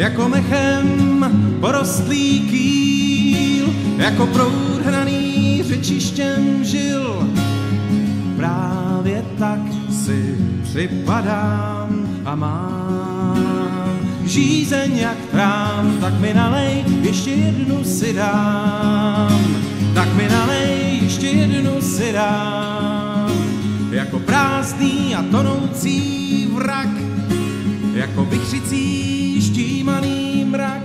jako mechem porostlý kýl, jako proud hnaný řečištěm žil. Právě tak si připadám a mám žízeň jak trám, tak mi nalej, ještě jednu si dám. Tak mi nalej, ještě jednu si dám. Jako prázdný a tonoucí vrak, jako vychřicí štímaný mrak.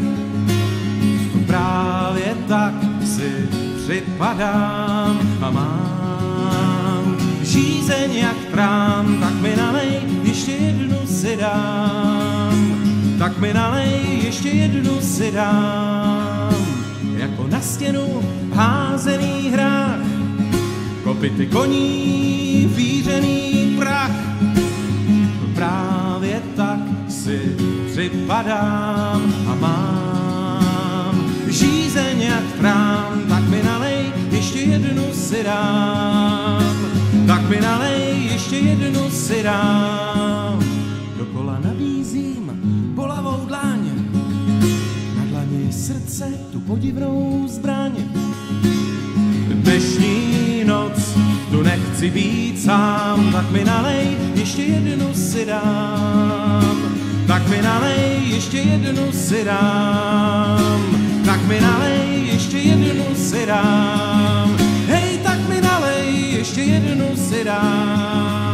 Právě tak si připadám a mám žízeň jak trám, tak mi nalej, ještě jednu si dám. Tak mi nalej, ještě jednu si dám. Jako na stěnu házený hrách, kopyty koní vířený prach. Právě tak si připadám a mám žízeň jak trám, tak mi nalej, ještě jednu si dám. Tak mi nalej, ještě jednu si dám. Dokola nabízím bolavou dlaň, na dlani srdce tu podivnou zbraň. Dnešní noc, tu nechci být sám, tak mi nalej, ještě jednu si dám. Tak mi nalej, ještě jednu si dám. Tak mi nalej, ještě jednu si dám. Hej, tak mi nalej, ještě jednu si dám.